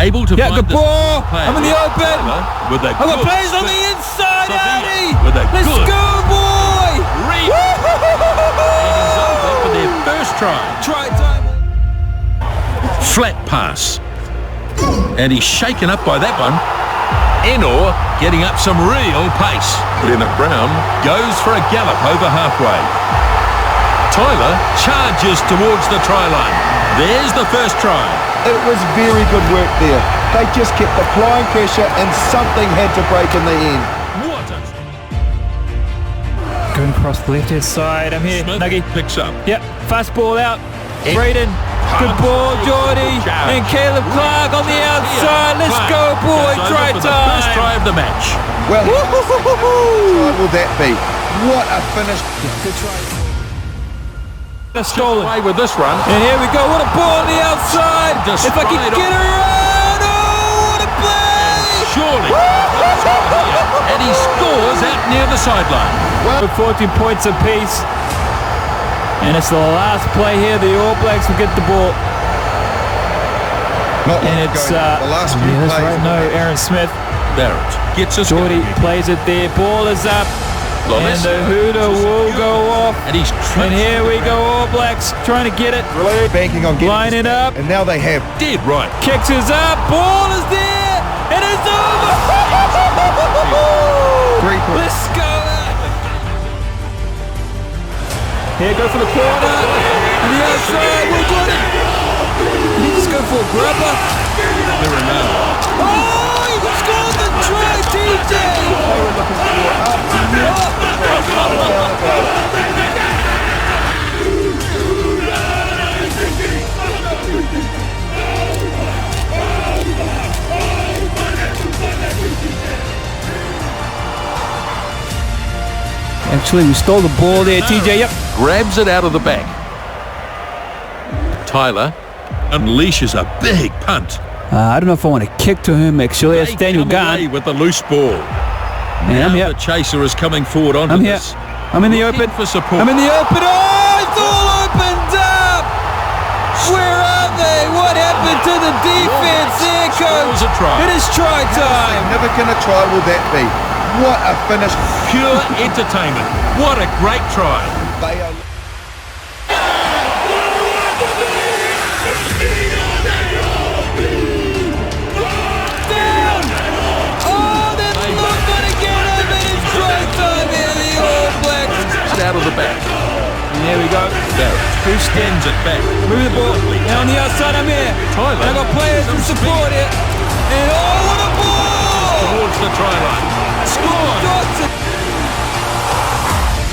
able to find good ball. player. I'm in the open. With a I've got good players on the spin. inside, Savea Ardie. with a Let's good go, boy. read. It is over for their first try. Try time. Flat pass. And he's shaken up by that one. Enor getting up some real pace. Leonard Brown goes for a gallop over halfway. Tyler charges towards the try line. There's the first try. It was very good work there. They just kept applying pressure and something had to break in the end. What a... Going across the left-hand side. I'm here. Smith Nuggy. picks up. Yep. Fast ball out. Braden. Good ball, Geordie. And Caleb Clark on the outside. Let's go, boy. Try for the first try time. of the match. Well, what will that be? What a finish. Good try. Stolen. Away with this run. And here we go. What a ball on the outside. If I can get around. Oh, what a play. Surely. And he scores out near the sideline. Well, 14 points apiece. And it's the last play here. The All Blacks will get the ball. Not And long it's, ago, the last few that's plays. right. No, Aaron Smith. Barrett gets us Geordie going. plays it there. Ball is up. And the hooter will go off. And he's And here we go, All Blacks trying to get it. Really banking on getting Line it up. And now they have. dead right. Kicks is up. Ball is there. And it's over. 3 points. Let's go. Here, go for the corner. And the outside. We got it. Did he just go for a grabber? Oh, he scored the try, TJ. Actually, we stole the ball there, TJ. Yep. Grabs it out of the back. Tyler unleashes a big punt. I don't know if I want to kick to him, actually. That's They Daniel come away Gunn. with the loose ball. And I'm Now here. the chaser is coming forward onto I'm here. this. I'm in the Looking open. for support. I'm in the open. Oh, it's all opened up. Where are they? What happened to the defense there, coach? Scores a try. It is try time. Significant a try will that be? What a finish. Pure entertainment. What a great try. They are... Down. Oh, they're not going to get him. It is try time here, the All Blacks. Just out of the back. And there we go. Barrett who stands it back. Move the ball. And on the outside, I'm here. Tyler. And I got players to support it. And oh, what a ball! Towards the try line. Score.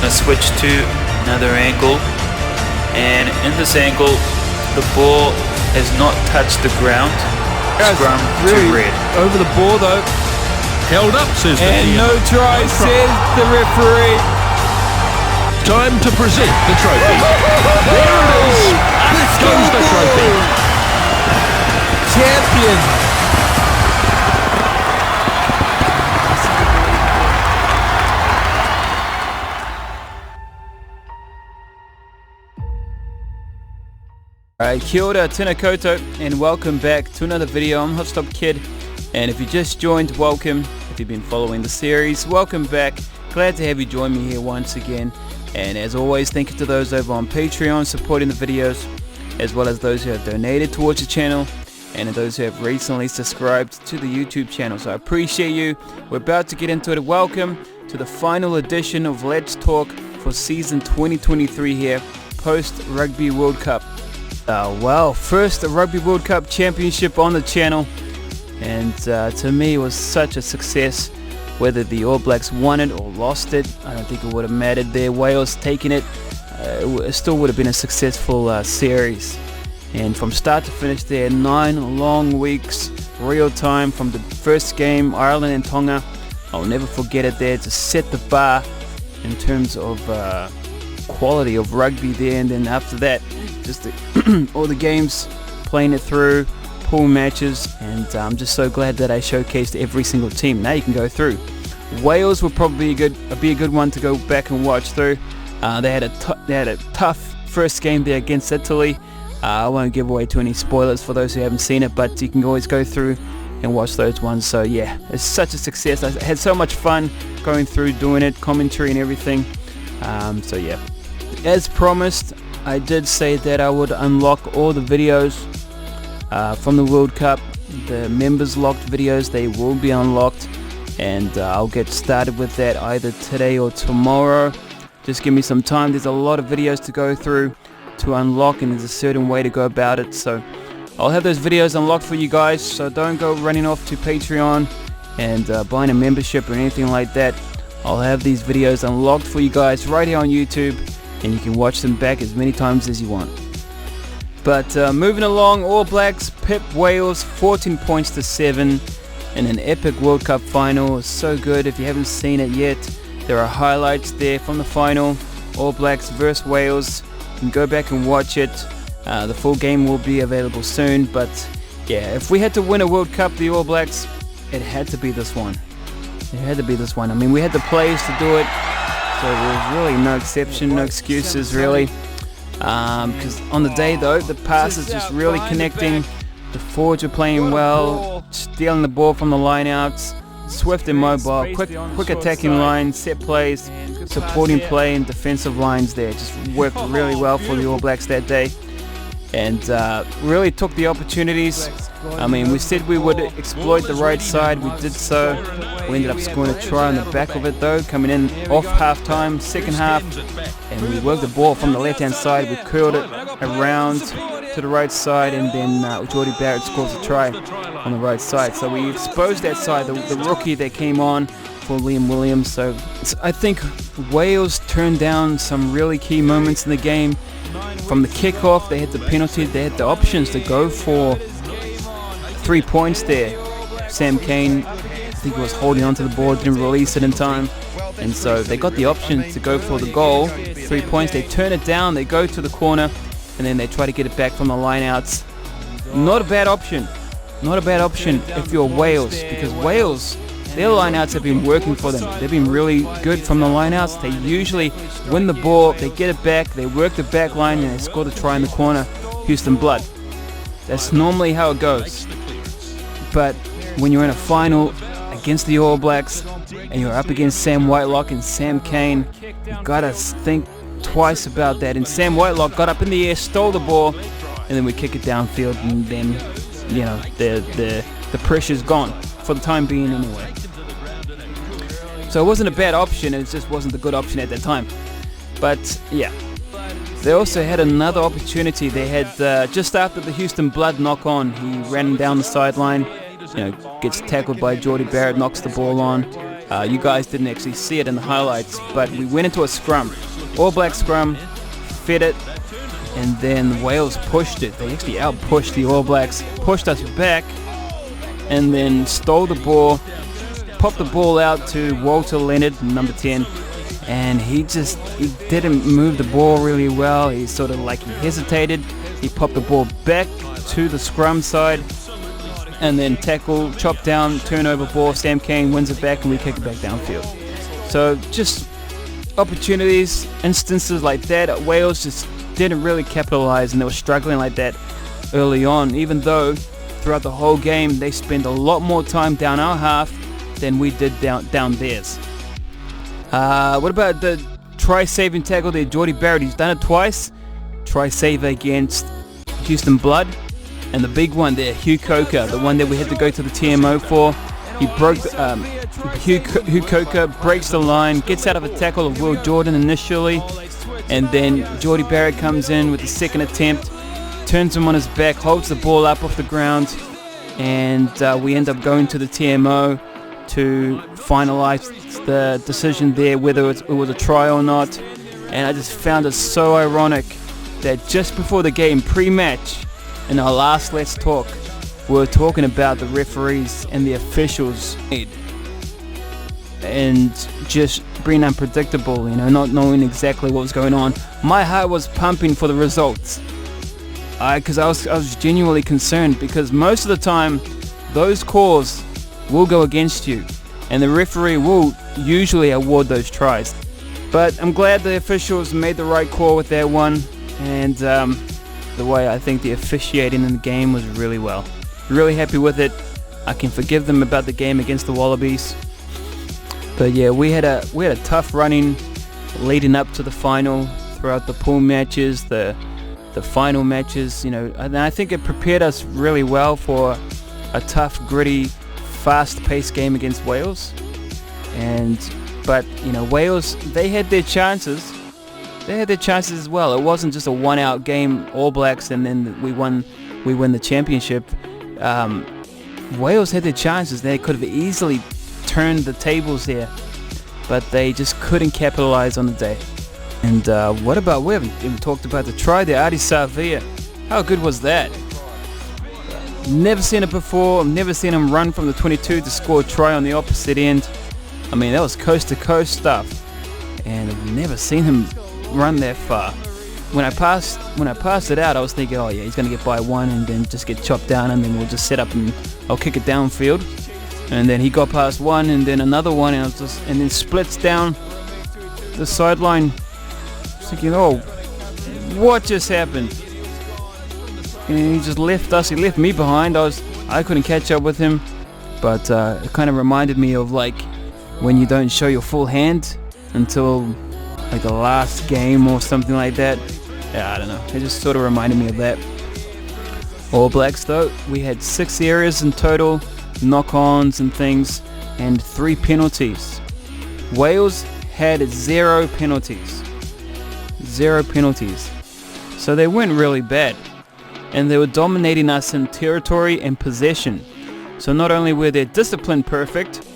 Switch to another angle, and in this angle the ball has not touched the ground. Scrum Really to red. over the ball though. Held up, says the And DM. no try, says the referee. Time to present the trophy. There it is. There goes the trophy. Champion. Alright, kia ora, tēnā koutou, and welcome back to another video. I'm Hotstop Kid, and if you just joined, welcome. If you've been following the series, welcome back. Glad to have you join me here once again. And as always, thank you to those over on Patreon supporting the videos, as well as those who have donated towards the channel, and those who have recently subscribed to the YouTube channel. So I appreciate you. We're about to get into it. Welcome to the final edition of Let's Talk for season 2023 here, post Rugby World Cup. Well, first Rugby World Cup championship on the channel, and to me it was such a success. Whether the All Blacks won it or lost it, I don't think it would have mattered there. Wales taking it, it still would have been a successful series. And from start to finish there, 9 long weeks, real time from the first game, Ireland and Tonga. I'll never forget it there, to set the bar in terms of quality of rugby there. And then after that, just all the games, playing it through, pool matches, and I'm just so glad that I showcased every single team. Now you can go through. Wales will probably be a good one to go back and watch through. They had a tough first game there against Italy. I won't give away too many spoilers for those who haven't seen it, but you can always go through and watch those ones. So yeah, it's such a success. I had so much fun going through doing it, commentary and everything. So yeah, as promised, I did say that I would unlock all the videos from the World Cup. The members locked videos, they will be unlocked, and I'll get started with that either today or tomorrow. Just give me some time. There's a lot of videos to go through to unlock, and there's a certain way to go about it. So I'll have those videos unlocked for you guys, so don't go running off to Patreon and buying a membership or anything like that. I'll have these videos unlocked for you guys right here on YouTube, and you can watch them back as many times as you want. But moving along, All Blacks pip Wales 14 points to 7 in an epic World Cup final. It's so good. If you haven't seen it yet, there are highlights there from the final. All Blacks versus Wales. You can go back and watch it. The full game will be available soon. But yeah, if we had to win a World Cup, the All Blacks, it had to be this one. It had to be this one. I mean, we had the players to do it, so there's really no exception, no excuses really. Because on the day though, the pass is just really connecting. The forwards are playing well, stealing the ball from the lineouts, swift and mobile, quick attacking lines, set plays, supporting play and defensive lines there. Just worked really well for the All Blacks that day, and really took the opportunities. I mean, we said we would exploit the right side, we did so. We ended up scoring a try on the back of it though, coming in off half-time, second half, and we worked the ball from the left-hand side. We curled it around to the right side, and then Jordie Barrett scores a try on the right side. So we exposed that side, the rookie that came on for Liam Williams. So I think Wales turned down some really key moments in the game. From the kickoff, they had the penalty, they had the options to go for 3 points there. Sam Cane, I think he was holding onto the ball, didn't release it in time, and so they got the option to go for the goal, 3 points. They turn it down, they go to the corner, and then they try to get it back from the lineouts. Not a bad option. Not a bad option if you're Wales, because Wales, their lineouts have been working for them. They've been really good from the lineouts. They usually win the ball, they get it back, they work the back line, and they score the try in the corner. Houston Blood. That's normally how it goes. But when you're in a final against the All Blacks and you're up against Sam Whitelock and Sam Cane, you've got to think twice about that. And Sam Whitelock got up in the air, stole the ball, and then we kick it downfield, and then, you know, the pressure's gone for the time being anyway. So it wasn't a bad option, it just wasn't the good option at that time. But yeah, they also had another opportunity. They had just after the Houston Blood knock on, he ran down the sideline, you know, gets tackled by Jordie Barrett, knocks the ball on. You guys didn't actually see it in the highlights, but we went into a scrum, All Black scrum, fed it, and then Wales pushed it. They actually out-pushed the All Blacks, pushed us back, and then stole the ball, popped the ball out to Walter Leonard, number 10, and he didn't move the ball really well. He sort of like he hesitated. He popped the ball back to the scrum side, and then tackle, chop down, turnover ball. Sam Cane wins it back, and we kick it back downfield. So just opportunities, instances like that. Wales just didn't really capitalize, and they were struggling like that early on, even though throughout the whole game they spent a lot more time down our half than we did down theirs. What about the try-saving tackle there? Jordie Barrett, he's done it twice. Try-save against Houston Blood. And the big one there, Hugh Coker, the one that we had to go to the TMO for. He broke, Hugh Coker breaks the line, gets out of a tackle of Will Jordan initially, and then Jordie Barrett comes in with the second attempt, turns him on his back, holds the ball up off the ground, and we end up going to the TMO to finalize the decision there, whether it was a try or not. And I just found it so ironic that just before the game, pre-match, in our last Let's Talk, we were talking about the referees and the officials and just being unpredictable, you know, not knowing exactly what was going on. My heart was pumping for the results, because I was genuinely concerned, because most of the time those calls will go against you and the referee will usually award those tries. But I'm glad the officials made the right call with that one, and the way I think the officiating in the game was really well. Really happy with it. I can forgive them about the game against the Wallabies. But yeah, we had a tough running leading up to the final, throughout the pool matches, the final matches, and I think it prepared us really well for a tough, gritty, fast-paced game against Wales. But Wales, they had their chances. They had their chances as well. It wasn't just a one-out game, All Blacks, and then we win the championship. Wales had their chances. They could have easily turned the tables there, but they just couldn't capitalize on the day. And we haven't even talked about the try there, Ardie Savea. How good was that? Never seen it before. Never seen him run from the 22 to score a try on the opposite end. I mean, that was coast to coast stuff, and I've never seen him run that far. When I passed it out, I was thinking, oh yeah, he's gonna get by one and then just get chopped down, and then we'll just set up and I'll kick it downfield. And then he got past one, and then another one, and then splits down the sideline. I was thinking, oh, what just happened? And he just left us. He left me behind. I couldn't catch up with him. But it kind of reminded me of like when you don't show your full hand until like the last game or something like that. Yeah, I don't know. It just sort of reminded me of that. All Blacks though, we had 6 areas in total, knock-ons and things, and 3 penalties. Wales had 0 penalties. 0 penalties. So they weren't really bad. And they were dominating us in territory and possession. So not only were their discipline perfect,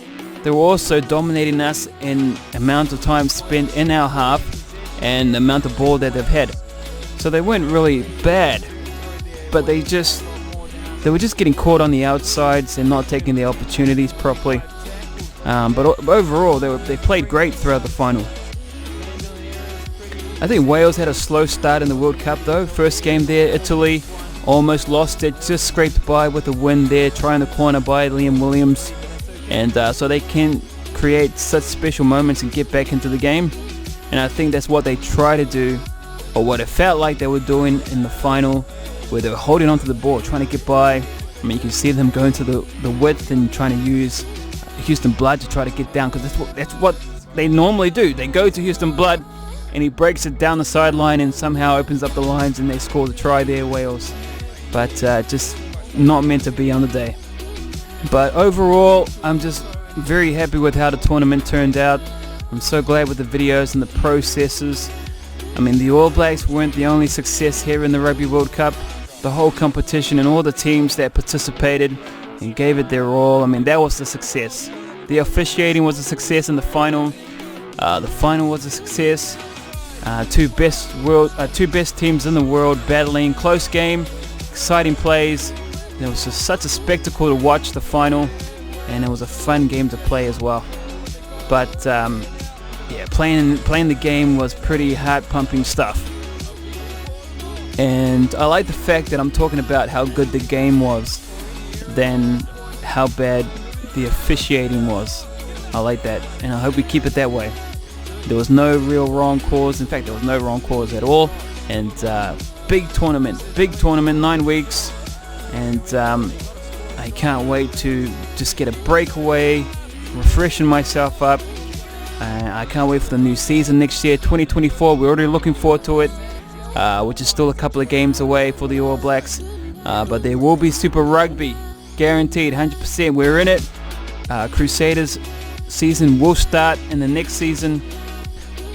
they were also dominating us in amount of time spent in our half and the amount of ball that they've had. So they weren't really bad, but they were just getting caught on the outsides and not taking the opportunities properly. But overall, they played great throughout the final. I think Wales had a slow start in the World Cup though. First game there, Italy almost lost it, just scraped by with a win there, trying the corner by Liam Williams. And so they can create such special moments and get back into the game. And I think that's what they try to do, or what it felt like they were doing in the final, where they were holding onto the ball, trying to get by. I mean, you can see them going to the width and trying to use Houston Blood to try to get down, because that's what they normally do. They go to Houston Blood, and he breaks it down the sideline and somehow opens up the lines, and they score the try there, Wales. But just not meant to be on the day. But overall, I'm just very happy with how the tournament turned out. I'm so glad with the videos and the processes. I mean, the All Blacks weren't the only success here in the Rugby World Cup. The whole competition and all the teams that participated and gave it their all, I mean, that was the success. The officiating was a success in the final. The final was a success. Two best teams in the world battling, close game, exciting plays. It was just such a spectacle to watch the final, and it was a fun game to play as well. But yeah, playing the game was pretty heart-pumping stuff. And I like the fact that I'm talking about how good the game was than how bad the officiating was. I like that, and I hope we keep it that way. There was no real wrong calls. In fact, there was no wrong calls at all. And big tournament, 9 weeks. And I can't wait to just get a breakaway, refreshing myself up. I can't wait for the new season next year, 2024. We're already looking forward to it, which is still a couple of games away for the All Blacks. But there will be Super Rugby, guaranteed, 100%. We're in it. Crusaders season will start in the next season.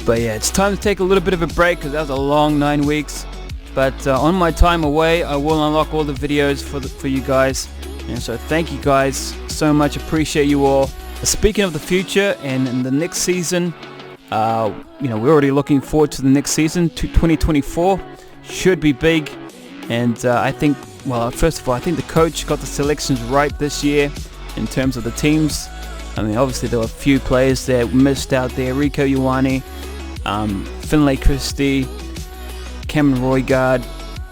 But yeah, it's time to take a little bit of a break, because that was a long 9 weeks. But on my time away, I will unlock all the videos for you guys. And so thank you guys so much. Appreciate you all. Speaking of the future and in the next season, we're already looking forward to the next season. 2024 should be big. And I think, well, first of all, I think the coach got the selections right this year in terms of the teams. I mean, obviously there were a few players that missed out there. Rico Ioane, Finlay Christie, Cameron Roigard,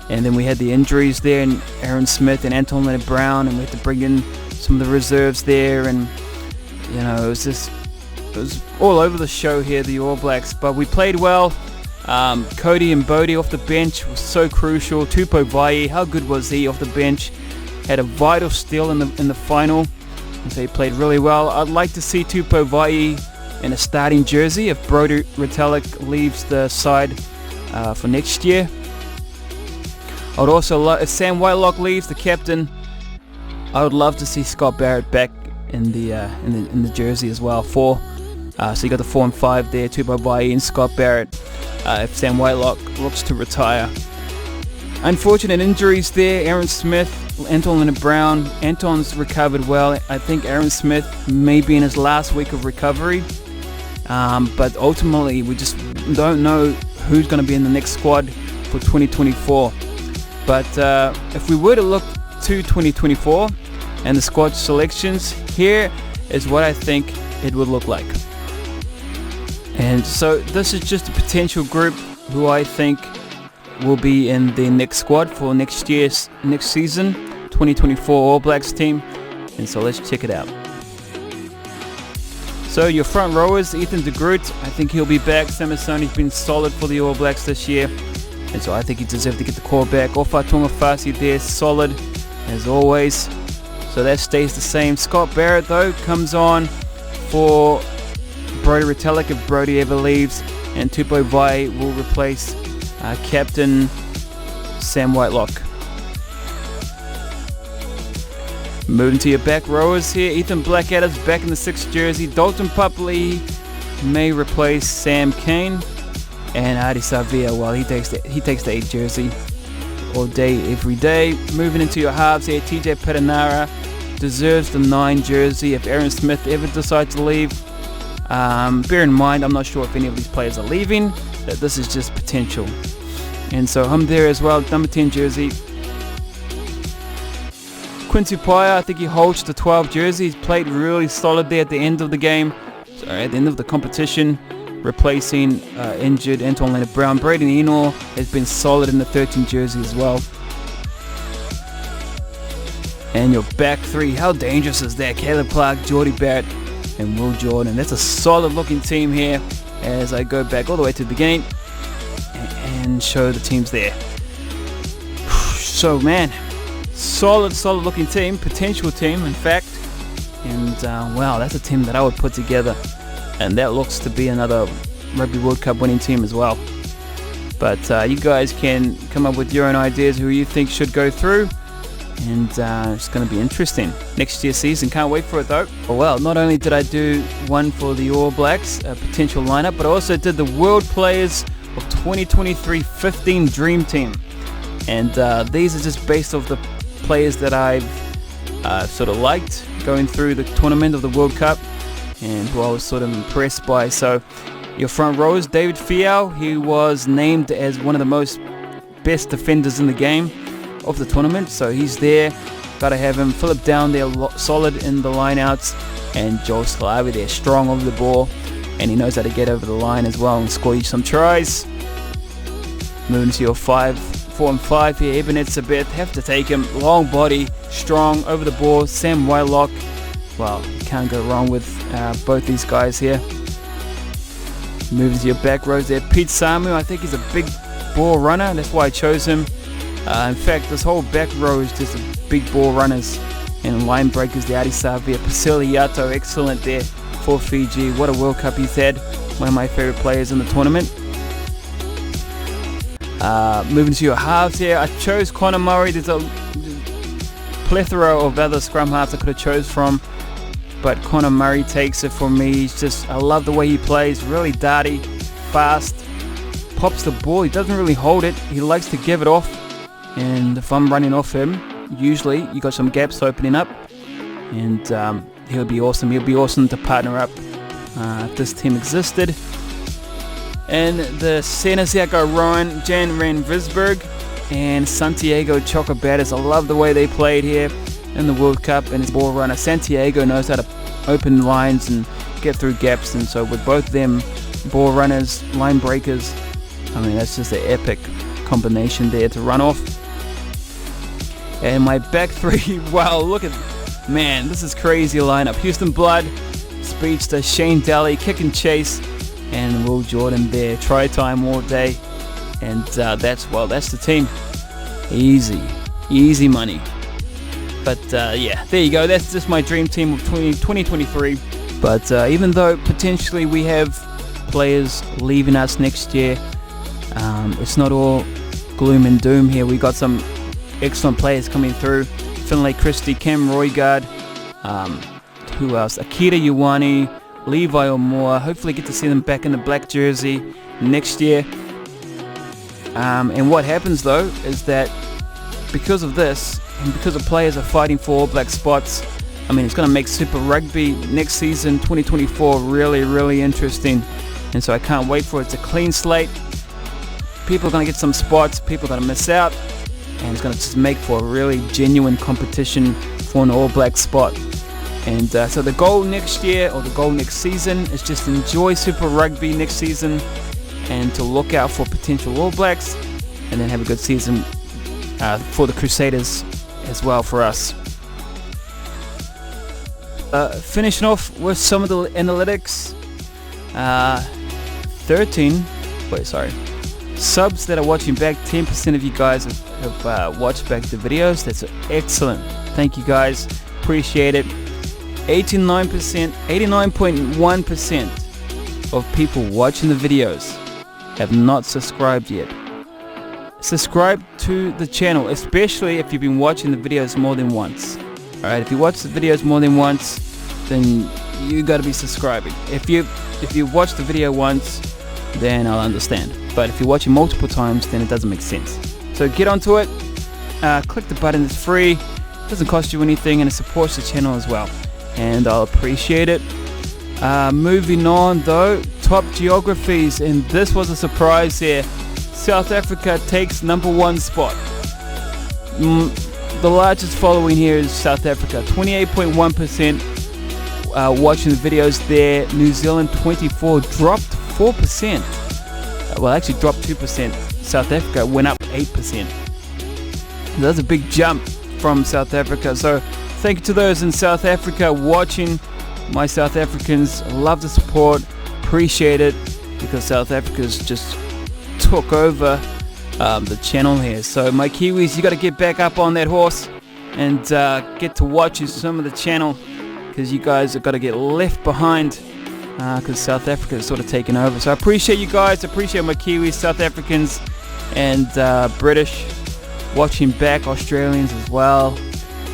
and then we had the injuries there, and Aaron Smith and Anton Leonard-Brown, and we had to bring in some of the reserves there, and it was all over the show here, the All Blacks. But we played well, Cody and Bodie off the bench was so crucial. Tupou Vaa'i, how good was he off the bench? Had a vital steal in the final, and so he played really well. I'd like to see Tupou Vaa'i in a starting jersey if Brodie Retallick leaves the side for next year. I would also if Sam Whitelock leaves, the captain, I would love to see Scott Barrett back in the jersey as well. So you got the 4 and 5 there, Tupou Vaa'i and Scott Barrett. If Sam Whitelock looks to retire. Unfortunate injuries there. Aaron Smith, Anton Lienert-Brown. Anton's recovered well. I think Aaron Smith may be in his last week of recovery. But ultimately, we just don't know who's going to be in the next squad for 2024. But if we were to look to 2024 and the squad selections, here is what I think it would look like. And so this is just a potential group who I think will be in the next squad for next season, 2024 All Blacks team. And so let's check it out. So your front rowers, Ethan de Groot, I think he'll be back. Samasoni's been solid for the All Blacks this year, and so I think he deserves to get the call back. Ofa Tu'ungafasi there, solid as always. So that stays the same. Scott Barrett though comes on for Brodie Retallick if Brodie ever leaves, and Tupou Vaa'i will replace Captain Sam Whitelock. Moving to your back rowers here, Ethan Blackadder's back in the 6th jersey. Dalton Pupley may replace Sam Cane, and Ardie Savea, well, he takes the 8th jersey all day, every day. Moving into your halves here, TJ Perenara deserves the 9 jersey if Aaron Smith ever decides to leave. Bear in mind, I'm not sure if any of these players are leaving, that this is just potential. And so I'm there as well, number 10 jersey. Quincy Paya, I think he holds the 12 jersey. He's played really solid there at the end of the game, at the end of the competition, replacing injured Anton Lienert-Brown. Braden Enoch has been solid in the 13 jersey as well. And your back three, how dangerous is that? Caleb Clark, Jordie Barrett, and Will Jordan. That's a solid looking team here as I go back all the way to the beginning and show the teams there. So man, solid looking team, potential team in fact, and wow, that's a team that I would put together, and that looks to be another Rugby World Cup winning team as well. But you guys can come up with your own ideas who you think should go through, and it's going to be interesting next year's season. Can't wait for it though. Well, not only did I do one for the All Blacks, a potential lineup, but I also did the World Players of 2023 15 Dream Team, and these are just based off the players that I've sort of liked going through the tournament of the World Cup and who I was sort of impressed by. So your front rows, David Fiau, he was named as one of the most best defenders in the game of the tournament, so he's there, gotta have him. Philip Down there, solid in the line outs, and Joel Scalavi there, strong over the ball, and he knows how to get over the line as well and score you some tries. Moving to your 4 and 5 here, Eben Etzebeth, have to take him, long body, strong over the ball. Sam Whitelock, well, you can't go wrong with both these guys here. Moving to your back rows there, Pete Samu, I think he's a big ball runner, that's why I chose him. In fact, this whole back row is just a big ball runners and line breakers. The Ardie Savea, Pasili Yato, excellent there for Fiji. What a World Cup he's had, one of my favorite players in the tournament. Moving to your halves here, I chose Connor Murray. There's a plethora of other scrum halves I could have chose from, but Connor Murray takes it for me. He's just, I love the way he plays, really darty, fast, pops the ball, he doesn't really hold it, he likes to give it off, and if I'm running off him, usually you got some gaps opening up, and he'll be awesome to partner up if this team existed. And the centers here, I got Rowan, Jan Van Visberg and Santiago Chocobatas. I love the way they played here in the World Cup, and his ball runner Santiago knows how to open lines and get through gaps, and so with both them ball runners, line breakers, I mean that's just an epic combination there to run off. And my back three, wow, look at, man, this is crazy lineup. Houston Blood, Speedster, Shane Daly, Kick and Chase, and Will Jordan there. Try time all day, and that's the team. Easy money. But yeah, there you go. That's just my dream team of 2023. But even though potentially we have players leaving us next year, it's not all gloom and doom here. We got some excellent players coming through. Finlay Christie, Cam Roigard, who else? Akira Ioane, Levi O'Moore. Hopefully get to see them back in the black jersey next year. And what happens though is that because of this, and because the players are fighting for All Black spots, I mean, it's going to make Super Rugby next season, 2024, really interesting. And so I can't wait for it. It's a clean slate. People are going to get some spots. People are going to miss out. And it's going to just make for a really genuine competition for an All Black spot. And so the goal next year, or the goal next season, is just enjoy Super Rugby next season and to look out for potential All Blacks, and then have a good season for the Crusaders as well for us. Finishing off with some of the analytics. 13 subs that are watching back. 10% of you guys have watched back the videos. That's excellent. Thank you guys, appreciate it. 89.1% of people watching the videos have not subscribed yet. Subscribe to the channel, especially if you've been watching the videos more than once. Alright, if you watch the videos more than once, then you gotta be subscribing. If you watch the video once, then I'll understand. But if you're watching multiple times, then it doesn't make sense. So get onto it, click the button, it's free, it doesn't cost you anything, and it supports the channel as well. And I'll appreciate it. Moving on though, top geographies, and this was a surprise here. South Africa takes #1 spot. The largest following here is South Africa, 28.1% watching the videos there. New Zealand 24, dropped 4%. Well, actually dropped 2%. South Africa went up 8%. That's a big jump from South Africa. So thank you to those in South Africa watching. My South Africans, love the support, appreciate it, because South Africa's just took over the channel here. So my Kiwis, you got to get back up on that horse and get to watching some of the channel, because you guys have got to get left behind, because South Africa is sort of taking over. So I appreciate you guys, appreciate my Kiwis, South Africans, and British watching back, Australians as well,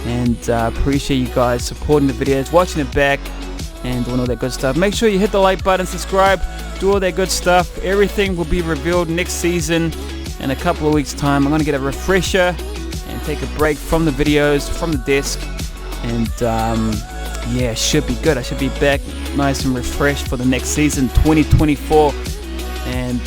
and appreciate you guys supporting the videos, watching it back, and doing all that good stuff. Make sure you hit the like button, subscribe, do all that good stuff. Everything will be revealed next season in a couple of weeks time. I'm going to get a refresher and take a break from the videos, from the desk, and yeah, should be good. I should be back nice and refreshed for the next season, 2024, and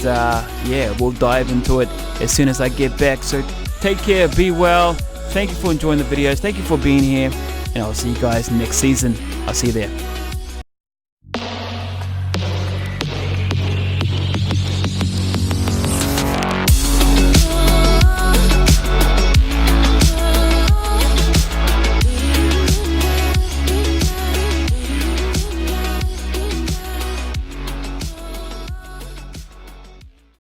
yeah, we'll dive into it as soon as I get back. So take care, be well, thank you for enjoying the videos, thank you for being here, and I'll see you guys next season. I'll see you there.